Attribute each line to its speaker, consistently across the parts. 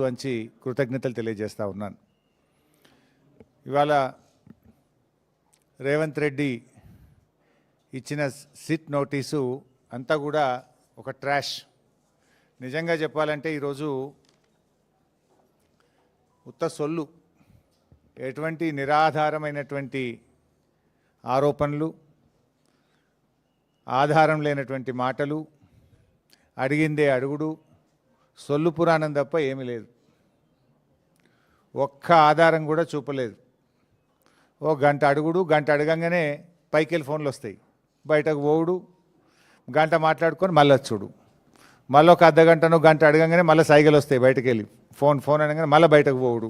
Speaker 1: వంచి కృతజ్ఞతలు తెలియజేస్తా ఉన్నాను. ఇవాళ రేవంత్ రెడ్డి ఇచ్చిన సిట్ నోటీసు అంతా కూడా ఒక ట్రాష్. నిజంగా చెప్పాలంటే ఈరోజు ఉత్త సొల్లు, ఎటువంటి నిరాధారమైనటువంటి ఆరోపణలు, ఆధారం లేనటువంటి మాటలు, అడిగిందే అడుగుడు, సొల్లు పురాణం తప్ప ఏమీ లేదు. ఒక్క ఆధారం కూడా చూపలేదు. ఓ గంట అడుగుడు, గంట అడగంగానే పైకెళ్ళి ఫోన్లు వస్తాయి, బయటకు పోవుడు, గంట మాట్లాడుకొని మళ్ళీ వచ్చుడు, మళ్ళీ ఒక అర్ధగంటను గంట అడగంగానే మళ్ళీ సైకిల్ వస్తాయి, బయటకు వెళ్ళి ఫోన్ అనగానే మళ్ళీ బయటకు పోవుడు.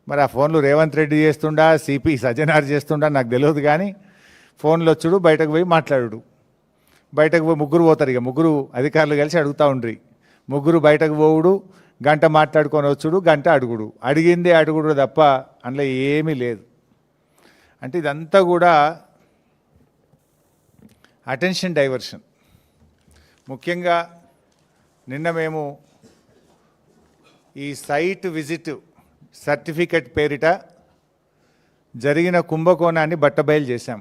Speaker 1: మరి ఆ ఫోన్లు రేవంత్ రెడ్డి చేస్తుండా, సిపి సజ్జనార్ చేస్తుండా నాకు తెలియదు, కానీ ఫోన్లు వచ్చుడు, బయటకు పోయి మాట్లాడు. బయటకు పోయి ముగ్గురు పోతారు, ఇక ముగ్గురు అధికారులు కలిసి అడుగుతూ ఉండ్రి. ముగ్గురు బయటకు పోవుడు, గంట మాట్లాడుకొని వచ్చుడు, గంట అడుగుడు, అడిగిందే అడుగుడు తప్ప అందులో ఏమీ లేదు. అంటే ఇదంతా కూడా అటెన్షన్ డైవర్షన్. ముఖ్యంగా నిన్న మేము ఈ సైట్ విజిట్ సర్టిఫికెట్ పేరిట జరిగిన కుంభకోణాన్ని బట్టబయలు చేశాం.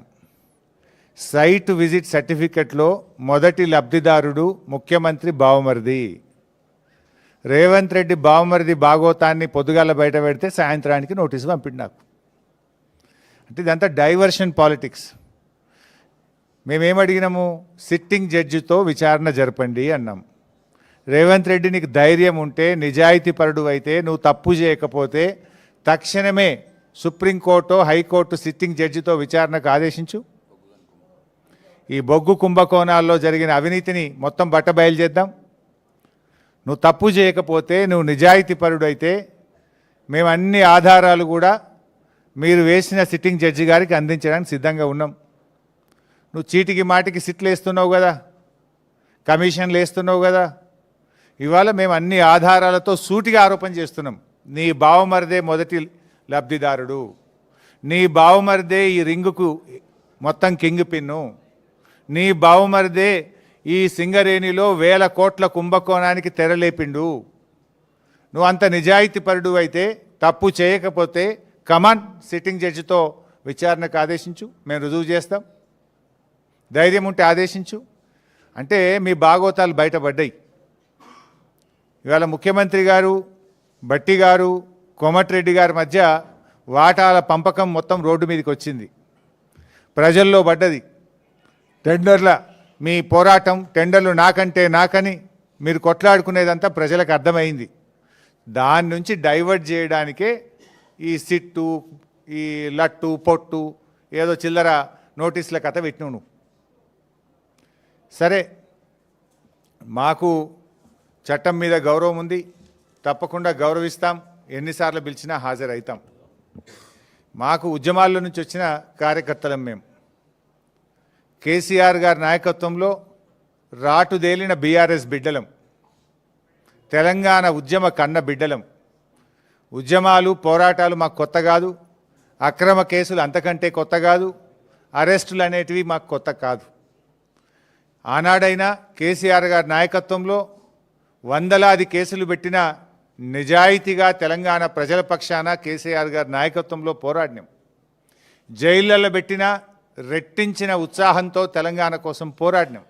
Speaker 1: సైట్ విజిట్ సర్టిఫికెట్లో మొదటి లబ్ధిదారుడు ముఖ్యమంత్రి బావమరిది. రేవంత్ రెడ్డి బావమరిది భాగోతాన్ని పొద్దుగాల బయట పెడితే సాయంత్రానికి నోటీసు పంపిండు నాకు. అంటే ఇదంతా డైవర్షన్ పాలిటిక్స్. మేమేమడిగినాము? సిట్టింగ్ జడ్జితో విచారణ జరపండి అన్నాం. రేవంత్ రెడ్డి నీకు ధైర్యం ఉంటే, నిజాయితీపరుడు అయితే, నువ్వు తప్పు చేయకపోతే తక్షణమే సుప్రీంకోర్టు, హైకోర్టు సిట్టింగ్ జడ్జితో విచారణకు ఆదేశించు. ఈ బొగ్గు కుంభకోణాల్లో జరిగిన అవినీతిని మొత్తం బట్టబయలు చేద్దాం. నువ్వు తప్పు చేయకపోతే, నువ్వు నిజాయితీపరుడు అయితే మేము అన్ని ఆధారాలు కూడా మీరు వేసిన సిట్టింగ్ జడ్జి గారికి అందించడానికి సిద్ధంగా ఉన్నాం. నువ్వు చీటికి మాటికి సిట్లు వేస్తున్నావు కదా, కమిషన్లు వేస్తున్నావు కదా. ఇవాళ మేము అన్ని ఆధారాలతో సూటిగా ఆరోపణ చేస్తున్నాం. నీ బావమరిదే మొదటి లబ్ధిదారుడు, నీ బావమరిదే ఈ రింగుకు మొత్తం కింగ్ పిన్ను, నీ బావమరిదే ఈ సింగరేణిలో 1000 కోట్ల కుంభకోణానికి తెరలేపిండు. నువ్వు అంత నిజాయితీపరుడు అయితే, తప్పు చేయకపోతే కమాన్ సిట్టింగ్ జడ్జితో విచారణకు ఆదేశించు, మేము రుజువు చేస్తాం. ధైర్యం ఉంటే ఆదేశించు. అంటే మీ భాగోతాలు బయటపడ్డాయి. ఇవాళ ముఖ్యమంత్రి గారు, భట్టి గారు, కోమటిరెడ్డి గారి మధ్య వాటాల పంపకం మొత్తం రోడ్డు మీదకి వచ్చింది, ప్రజల్లో పడ్డది. టెండర్ల మీ పోరాటం, టెండర్లు నాకని మీరు కొట్లాడుకునేదంతా ప్రజలకు అర్థమైంది. దాని నుంచి డైవర్ట్ చేయడానికే ఈ సిట్టు, ఈ లట్టు పొట్టు, ఏదో చిల్లర నోటీసుల కథ పెట్టినావు నువ్వు. సరే, మాకు చట్టం మీద గౌరవం ఉంది, తప్పకుండా గౌరవిస్తాం, ఎన్నిసార్లు పిలిచినా హాజరవుతాం. మాకు ఉద్యమాల్లో నుంచి వచ్చిన కార్యకర్తలం మేము. కేసీఆర్ గారి నాయకత్వంలో రాటుదేలిన బీఆర్ఎస్ బిడ్డలం, తెలంగాణ ఉద్యమ కన్న బిడ్డలం. ఉద్యమాలు, పోరాటాలు మాకు కొత్త కాదు, అక్రమ కేసులు అంతకంటే కొత్త కాదు, అరెస్టులు అనేటివి మాకు కొత్త కాదు. ఆనాడైనా కేసీఆర్ గారి నాయకత్వంలో వందలాది కేసులు పెట్టిన నిజాయితీగా తెలంగాణ ప్రజల పక్షాన కేసీఆర్ గారి నాయకత్వంలో పోరాడినాం. జైళ్ళల్లో పెట్టిన రెట్టించిన ఉత్సాహంతో తెలంగాణ కోసం పోరాడినాం.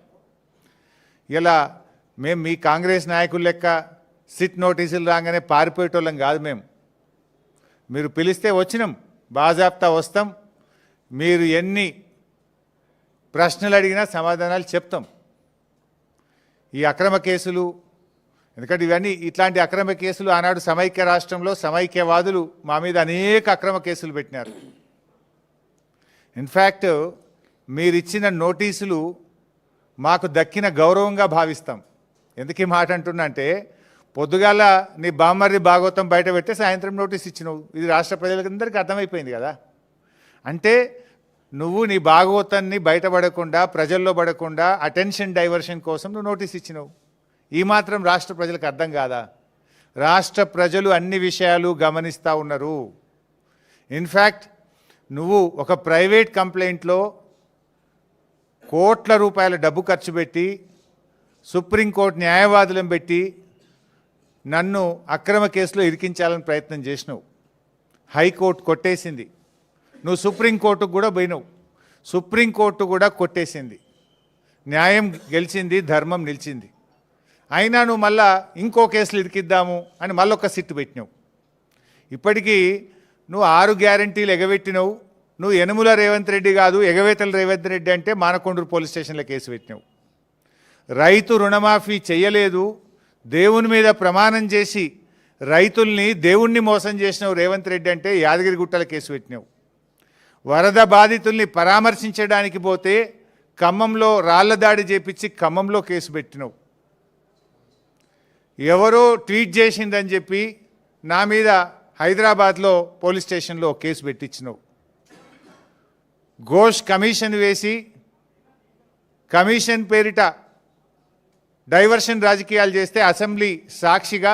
Speaker 1: ఇలా మేము మీ కాంగ్రెస్ నాయకుల లెక్క సిట్ నోటీసులు రాగానే పారిపోయేటోళ్ళం కాదు. మీరు పిలిస్తే వచ్చినాం, బాజాప్తా వస్తాం. మీరు ఎన్ని ప్రశ్నలు అడిగినా సమాధానాలు చెప్తాం. ఈ అక్రమ కేసులు, ఎందుకంటే ఇవన్నీ ఇట్లాంటి అక్రమ కేసులు ఆనాడు సమైక్య రాష్ట్రంలో సమైక్యవాదులు మా మీద అనేక అక్రమ కేసులు పెట్టినారు. ఇన్ఫ్యాక్ట్ మీరిచ్చిన నోటీసులు మాకు దక్కిన గౌరవంగా భావిస్తాం. ఎందుకు ఈ మాట అంటున్నా అంటే, పొద్దుగాల నీ బామ్మర్ది భాగవతం బయట పెడితే సాయంత్రం నోటీస్ ఇచ్చినావు. ఇది రాష్ట్ర ప్రజలందరికీ అర్థమైపోయింది కదా. అంటే నువ్వు నీ భాగవతాన్ని బయటపడకుండా, ప్రజల్లో పడకుండా అటెన్షన్ డైవర్షన్ కోసం నువ్వు నోటీస్ ఇచ్చినావు. ఈ మాత్రం రాష్ట్ర ప్రజలకు అర్థం కాదా? రాష్ట్ర ప్రజలు అన్ని విషయాలు గమనిస్తూ ఉన్నారు. ఇన్ఫ్యాక్ట్ నువ్వు ఒక ప్రైవేట్ కంప్లైంట్లో కోట్ల రూపాయల డబ్బు ఖర్చు పెట్టి, సుప్రీంకోర్టు న్యాయవాదులను పెట్టి నన్ను అక్రమ కేసులో ఇరికించాలని ప్రయత్నం చేసినావు. హైకోర్టు కొట్టేసింది. నువ్వు సుప్రీంకోర్టుకు కూడా పోయినావు. సుప్రీంకోర్టు కూడా కొట్టేసింది. న్యాయం గెలిచింది, ధర్మం నిలిచింది. అయినా నువ్వు మళ్ళా ఇంకో కేసులు ఇరికిద్దాము అని మళ్ళొక సిట్టు పెట్టినావు. ఇప్పటికీ నువ్వు 6 గ్యారంటీలు ఎగబెట్టినావు. నువ్వు యనుమల రేవంత్ రెడ్డి కాదు, ఎగవేతల రేవంత్ రెడ్డి అంటే మానకొండూరు పోలీస్ స్టేషన్లో కేసు పెట్టినావు. రైతు రుణమాఫీ చేయలేదు, దేవుని మీద ప్రమాణం చేసి రైతుల్ని దేవుణ్ణి మోసం చేసినావు రేవంత్ రెడ్డి అంటే యాదగిరిగుట్టల కేసు పెట్టినావు. వరద బాధితుల్ని పరామర్శించడానికి పోతే ఖమ్మంలో రాళ్ల దాడి చేపించి ఖమ్మంలో కేసు పెట్టినావు. ఎవరో ట్వీట్ చేసిందని చెప్పి నా మీద హైదరాబాద్లో పోలీస్ స్టేషన్లో కేసు పెట్టించినావు. ఘోష్ కమిషన్ వేసి కమిషన్ పేరిట డైవర్షన్ రాజకీయాలు చేస్తే అసెంబ్లీ సాక్షిగా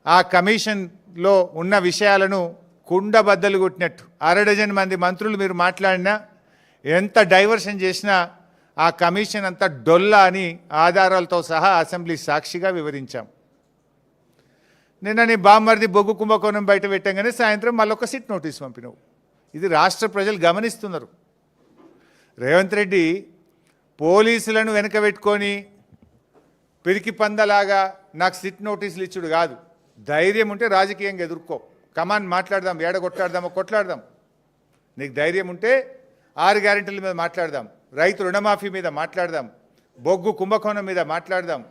Speaker 1: ఆ కమిషన్లో ఉన్న విషయాలను కుండబద్దలు కొట్టినట్టు 6 డజన్ మంది మంత్రులు మీరు మాట్లాడినా, ఎంత డైవర్షన్ చేసినా ఆ కమిషన్ అంతా డొల్లా అని ఆధారాలతో సహా అసెంబ్లీ సాక్షిగా వివరించాం. నిన్న నీ బామ్మర్ది బొగ్గు కుంభకోణం బయట పెట్టంగానే సాయంత్రం మళ్ళొక సిట్ నోటీస్ పంపినావు. ఇది రాష్ట్ర ప్రజలు గమనిస్తున్నారు. రేవంత్ రెడ్డి పోలీసులను వెనకబెట్టుకొని పిరికి పందలాగా నాకు సిట్ నోటీసులు ఇచ్చుడు కాదు. ధైర్యం ఉంటే రాజకీయంగా ఎదుర్కో. కమాన్ మాట్లాడదాం, ఏడగొట్లాడదామో కొట్లాడదాం. నీకు ధైర్యం ఉంటే 6 గ్యారెంటీల మీద మాట్లాడదాం, రైతు రుణమాఫీ మీద మాట్లాడదాం, బొగ్గు కుంభకోణం మీద మాట్లాడదాం,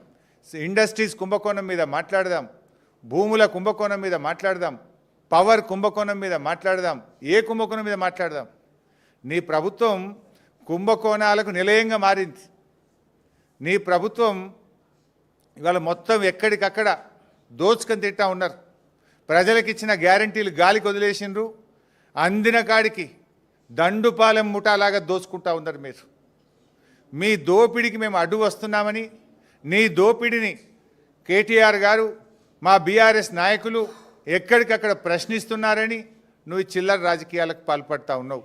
Speaker 1: ఇండస్ట్రీస్ కుంభకోణం మీద మాట్లాడదాం, భూముల కుంభకోణం మీద మాట్లాడదాం, పవర్ కుంభకోణం మీద మాట్లాడదాం, ఏ కుంభకోణం మీద మాట్లాడదాం. నీ ప్రభుత్వం కుంభకోణాలకు నిలయంగా మారింది. నీ ప్రభుత్వం ఇవాళ మొత్తం ఎక్కడికక్కడ దోచుకొని తింటా ఉన్నారు. ప్రజలకు ఇచ్చిన గ్యారంటీలు గాలికి వదిలేసిండ్రు. అందిన కాడికి దండుపాలెం ముఠాలాగా దోచుకుంటా ఉన్నారు మీరు. మీ దోపిడికి మేము అడ్డు వస్తున్నామని, నీ దోపిడిని కేటీఆర్ గారు, మా బీఆర్ఎస్ నాయకులు ఎక్కడికక్కడ ప్రశ్నిస్తున్నారని నువ్వు చిల్లర రాజకీయాలకు పాల్పడతా ఉన్నావు.